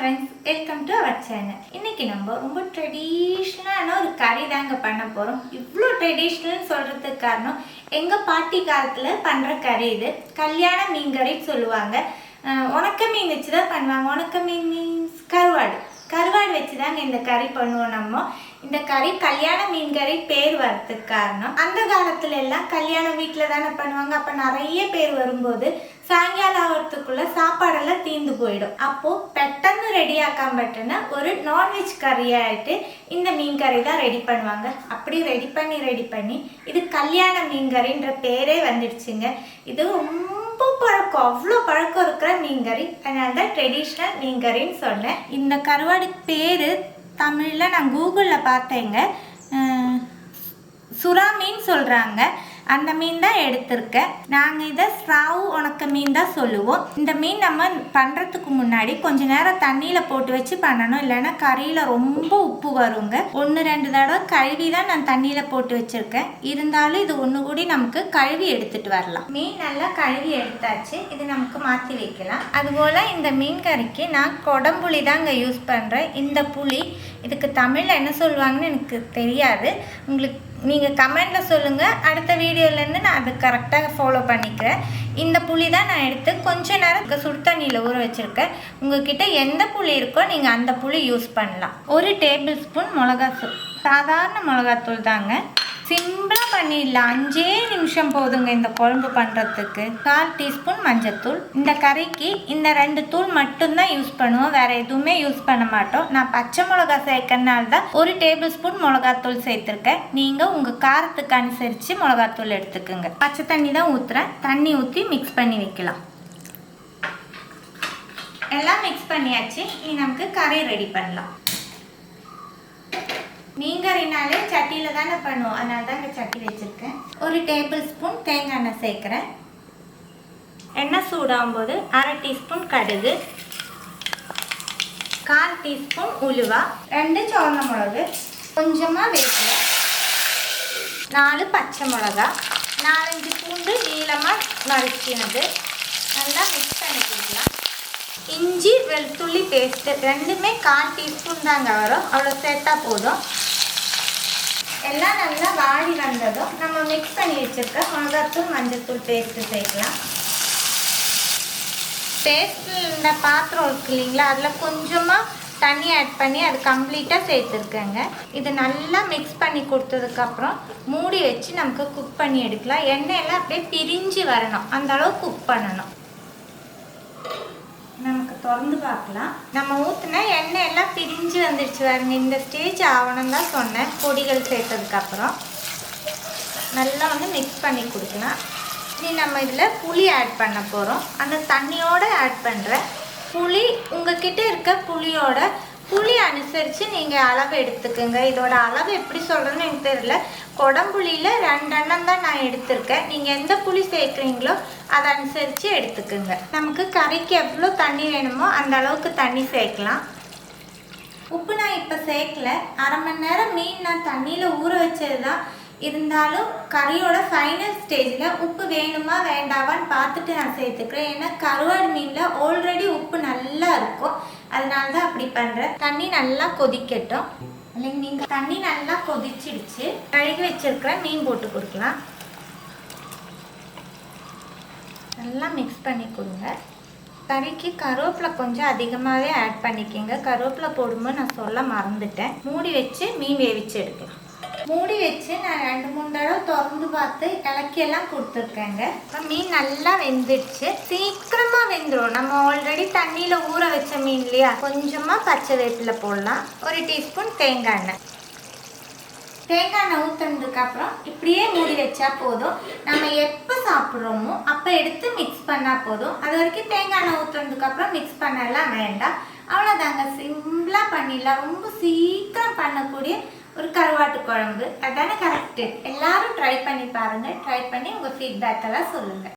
Friends, welcome to our channel. இன்னைக்கு நம்ம ரொம்ப ட்ரெடிஷ்னலான ஒரு கறி தாங்க பண்ண போகிறோம். இவ்வளோ ட்ரெடிஷ்னல்னு சொல்கிறதுக்கு காரணம் எங்கள் பாட்டி காலத்தில் பண்ணுற கறி இது. கல்யாண மீன் கறின்னு சொல்லுவாங்க. உணக்க மீன் வச்சு தான் பண்ணுவாங்க. உணக்க மீன் மீன்ஸ் கருவாடு வச்சு தாங்க இந்த கறி பண்ணுவோம். நம்ம இந்த கறி கல்யாண மீன் கறி பேர் வரதுக்கு காரணம், அந்த காலத்துல எல்லாம் கல்யாண வீட்டில் தானே பண்ணுவாங்க. அப்போ நிறைய பேர் வரும்போது சாயங்காலம் ஆகிறதுக்குள்ள சாப்பாடெல்லாம் தீர்ந்து போயிடும். அப்போ பெட்டன்னு ரெடி ஆக்காமட்டுன்னா ஒரு நான்வெஜ் கறியாயிட்டு இந்த மீன் கறி தான் ரெடி பண்ணுவாங்க. அப்படி ரெடி பண்ணி இது கல்யாண மீன் கறின்ற பேரே வந்துடுச்சுங்க. இது ரொம்ப பழக்கம், அவ்வளோ பழக்கம் இருக்கிற மீன் கறி, அதனால தான் ட்ரெடிஷ்னல் மீன் கறின்னு சொன்னேன். இந்த கருவாடுக்கு பேர் தமிழில் நான் கூகுளில் பார்த்தேங்க, சுறா மீன் சொல்கிறாங்க. அந்த மீன் தான் எடுத்திருக்கேன். நாங்கள் இதை ஸ்ராவு உணக்க மீன் தான் சொல்லுவோம். இந்த மீன் நம்ம பண்ணுறதுக்கு முன்னாடி கொஞ்ச நேரம் தண்ணியில் போட்டு வச்சு பண்ணணும், இல்லைன்னா கறியில் ரொம்ப உப்பு வருங்க. 1-2 தடவை கழுவி தான் நான் தண்ணியில் போட்டு வச்சுருக்கேன். இருந்தாலும் இது ஒன்று கூடி நமக்கு கழுவி எடுத்துகிட்டு வரலாம். மீன் நல்லா கழுவி எடுத்தாச்சு, இது நமக்கு மாற்றி வைக்கலாம். அதுபோல் இந்த மீன் கறிக்கு நான் கொடம்புளி தாங்க யூஸ் பண்ணுறேன். இந்த புளி இதுக்கு தமிழில் என்ன சொல்லுவாங்கன்னு எனக்கு தெரியாது. உங்களுக்கு நீங்கள் கமெண்டில் சொல்லுங்கள். அடுத்த வீடியோலேருந்து நான் அது கரெக்டாக ஃபாலோ பண்ணிக்கிறேன். இந்த புளி தான் நான் எடுத்து கொஞ்ச நேரம் சுடு தண்ணியில் ஊற வச்சுருக்கேன். உங்கள்கிட்ட எந்த புளி இருக்கோ நீங்கள் அந்த புளி யூஸ் பண்ணலாம். 1 டேபிள் ஸ்பூன் மிளகாத்தூள், சாதாரண மிளகாத்தூள் தாங்க. சிம்பிளாக பண்ணிடலாம், 5 நிமிஷம் போதுங்க இந்த குழம்பு பண்ணுறதுக்கு. 1/4 டீஸ்பூன் மஞ்சத்தூள். இந்த கறிக்கு இந்த 2 தூள் மட்டும்தான் யூஸ் பண்ணுவோம், வேறு எதுவுமே யூஸ் பண்ண மாட்டோம். நான் பச்சை மிளகா சேர்க்கறனால தான் 1 டேபிள் ஸ்பூன் மிளகாத்தூள் சேர்த்துருக்கேன். நீங்கள் உங்கள் காரத்துக்கு அனுசரித்து மிளகாத்தூள் எடுத்துக்கோங்க. பச்சை தண்ணி தான் ஊற்றுறேன். தண்ணி ஊற்றி மிக்ஸ் பண்ணி வைக்கலாம். எல்லாம் மிக்ஸ் பண்ணியாச்சு. இனி நமக்கு கறி ரெடி பண்ணலாம். மீன் கறினாலே சட்டியில் தானே பண்ணுவோம், அதனால தான் இங்கே சட்டி வச்சுருக்கேன். 1 டேபிள் ஸ்பூன் தேங்காய் எண்ணெய் சேர்க்குறேன். எண்ணெய் சூடாகும்போது 1/2 டீஸ்பூன் கடுகு, 1/4 டீஸ்பூன் உலுவா, 2 சிவந்த மிளகு, கொஞ்சமாக வேப்பிலை, 4 பச்சை மிளகா, 4-5 பூண்டு நீளமாக நறுக்கினது. நல்லா மிக்ஸ் பண்ணி கொடுக்கலாம். இஞ்சி வெளுத்துள்ளி பேஸ்ட்டு ரெண்டுமே 1/4 டீஸ்பூன் தாங்க வரும், அவ்வளோ சேர்த்தா போதும். எல்லாம் நல்லா வாடி வந்ததும் நம்ம மிக்ஸ் பண்ணி வச்சுருக்க மிளகாத்தூள் மஞ்சத்தூள் பேஸ்ட்டு சேர்க்கலாம். பேஸ்ட்டு இந்த பாத்திரம் இருக்கு இல்லைங்களா, அதில் கொஞ்சமாக தண்ணி ஆட் பண்ணி அது கம்ப்ளீட்டாக சேர்த்துருக்கேங்க. இது நல்லா மிக்ஸ் பண்ணி கொடுத்ததுக்கப்புறம் மூடி வச்சு நமக்கு குக் பண்ணி எடுக்கலாம். எண்ணெயெல்லாம் அப்படியே பிரிஞ்சு வரணும், அந்த அளவு குக் பண்ணணும். நமக்கு திறந்து பார்க்கலாம். நம்ம ஊற்றின எண்ணெய் எல்லாம் பிரிஞ்சு வந்துடுச்சு பாருங்க. இந்த ஸ்டேஜ் ஆகணும் தான் சொன்னேன். பொடிகள் சேர்த்ததுக்கப்புறம் நல்லா மிக்ஸ் பண்ணி கொடுக்கலாம். இனி நம்ம இதில் புளி ஆட் பண்ண போகிறோம். அந்த தண்ணியோடு ஆட் பண்ணுறேன். புளி உங்ககிட்ட இருக்க புளி அனுசரித்து நீங்கள் அளவு எடுத்துக்கோங்க. இதோட அளவு எப்படி சொல்கிறேன்னு எனக்கு தெரியல. கொடம்புளியில் 2 எண்ணம் தான் நான் எடுத்திருக்கேன். நீங்கள் எந்த புளி சேர்க்குறீங்களோ அதை அனுசரித்து எடுத்துக்கோங்க. நமக்கு கறிக்கு எவ்வளோ தண்ணி வேணுமோ அந்த அளவுக்கு தண்ணி சேர்க்கலாம். உப்பு நான் இப்போ சேர்க்கல. 1/2 மணி நேரம் மீன் நான் தண்ணியில் ஊற வச்சது தான். இருந்தாலும் கறியோட ஃபைனல் ஸ்டேஜில் உப்பு வேணுமா வேண்டாவான்னு பார்த்துட்டு நான் சேர்த்துக்கிறேன். ஏன்னா கருவாடு மீனில் ஆல்ரெடி உப்பு நல்லா இருக்கும், அதனால தான் அப்படி பண்ணுறேன். தண்ணி நல்லா கொதிக்கட்டும். இல்லைங்க, நீங்கள் தண்ணி நல்லா கொதிச்சிடுச்சு. கழுகி வச்சிருக்கிற மீன் போட்டு கொடுக்கலாம். நல்லா மிக்ஸ் பண்ணி கொடுங்க. கறிக்கு கருவேப்பிலை கொஞ்சம் அதிகமாகவே ஆட் பண்ணிக்கோங்க. கருவேப்பிலை போடும்போது நான் சொல்ல மறந்துட்டேன். மூடி வச்சு மீன் வேவிச்சு எடுக்கலாம். மூடி வச்சு நான் 2-3 தடவை திறந்து பார்த்து இலக்கியெல்லாம் கொடுத்துருக்கேங்க. மீன் நல்லா வெந்துடுச்சு. சீக்கிரமாக வெந்துடும். நம்ம ஆல்ரெடி தண்ணியில் ஊற வச்ச மீன் இல்லையா. கொஞ்சமாக பச்சை வேப்பிலை போடலாம். 1 டீஸ்பூன் தேங்காய் எண்ணெய். தேங்காய் எண்ணெய் ஊற்றுனதுக்கப்புறம் இப்படியே மூடி வச்சா போதும். நம்ம எப்போ சாப்பிட்றோமோ அப்போ எடுத்து மிக்ஸ் பண்ணால் போதும். அது வரைக்கும் தேங்காய் எண்ணெய் ஊற்றுனதுக்கப்புறம் மிக்ஸ் பண்ணலாம் வேண்டாம். அவ்வளோதாங்க, சிம்பிளாக பண்ணிடலாம். ரொம்ப சீக்கிரம் பண்ணக்கூடிய ஒரு கருவாட்டு குழம்பு. அதானே கரெக்டு. எல்லாரும் ட்ரை பண்ணி பாருங்கள். ட்ரை பண்ணி உங்கள் ஃபீட்பேக்கெல்லாம் சொல்லுங்கள்.